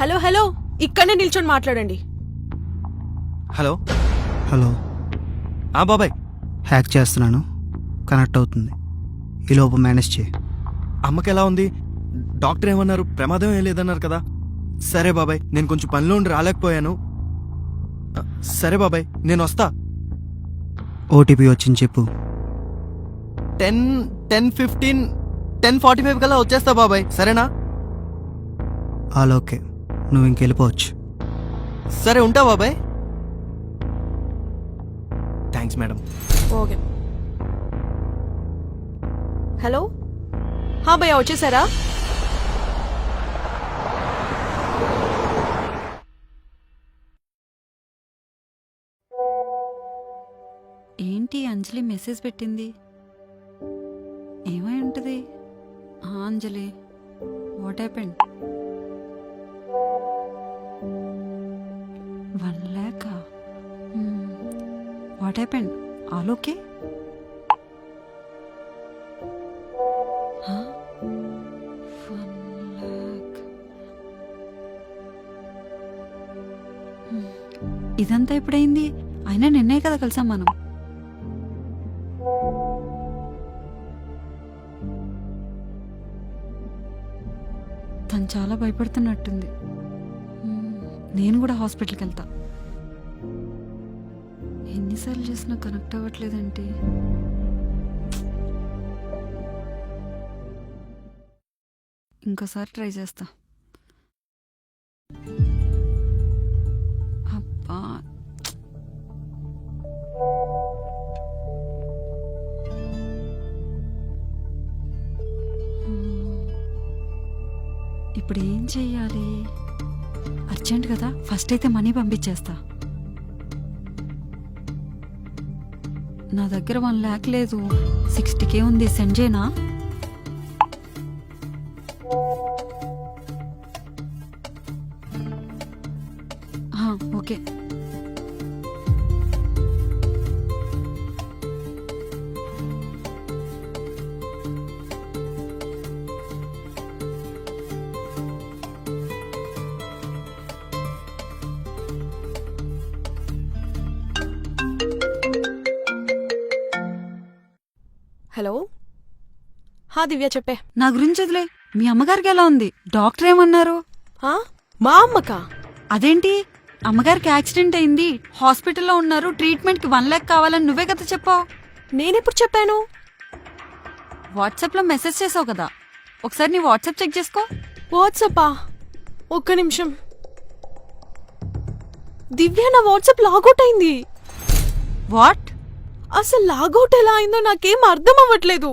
Hello hello, ఇక్కడనే నిల్చొని మాట్లాడండి. హలో హలో, బాబాయ్, హ్యాక్ చేస్తున్నాను, కనెక్ట్ అవుతుంది. ఈలోపు మేనేజ్ చేయి. అమ్మకి ఎలా ఉంది? డాక్టర్ ఏమన్నారు? ప్రమాదం ఏం లేదన్నారు కదా. సరే బాబాయ్, నేను కొంచెం పనిలో ఉండి రాలేకపోయాను. సరే బాబాయ్, నేను వస్తా. ఓటీపీ వచ్చింది చెప్పు. 10:15 10:45 కల్లా వచ్చేస్తా బాబాయ్, సరేనా? ఆల్ ఓకే, నువ్వు ఇంకెళ్ళిపోవచ్చు. సరే, ఉంటా బాబాయ్. Thanks madam. ఓకే. హలో, భయ్యా వచ్చేసారా? ఏంటి అంజలి మెసేజ్ పెట్టింది? ఏమై ఉంటుంది? Anjali, what happened? 1 lakh? What happened? All okay? 1 lakh. ఇదంతా ఎప్పుడైంది? అయినా నిన్నే కదా కలిసాం మనం. తను చాలా భయపడుతున్నట్టుంది. నేను కూడా హాస్పిటల్కి వెళ్తా. ఎన్నిసార్లు చేసినా కనెక్ట్ అవ్వట్లేదంటే ఇంకోసారి ట్రై చేస్తా. అబ్బా, ఇప్పుడు ఏం చెయ్యాలి? అర్జెంట్ కదా, ఫస్ట్ అయితే మనీ పంపించేస్తా. నా దగ్గర 1 lakh లేదు, 60K ఉంది. సెండ్ చేయనా? ఓకే. హలో, దివ్య చెప్పే. నా గురించి వదిలే, మీ అమ్మగారికి ఎలా ఉంది? డాక్టర్ ఏమన్నారు? మా అమ్మకా? అదేంటి, అమ్మగారికి యాక్సిడెంట్ అయింది, హాస్పిటల్లో ఉన్నారు, ట్రీట్మెంట్కి 1 lakh కావాలని నువ్వే కదా చెప్పావు. నేనెప్పుడు చెప్పాను? వాట్సాప్లో మెసేజ్ చేసావు కదా, ఒకసారి నీ వాట్సాప్ చెక్ చేసుకో. వాట్సాపా? ఒక్క నిమిషం. దివ్య, నా వాట్సాప్ లాగౌట్ అయింది. వాట్? అసలు లాగౌట్ ఎలా అయిందో నాకేం అర్థం అవ్వట్లేదు.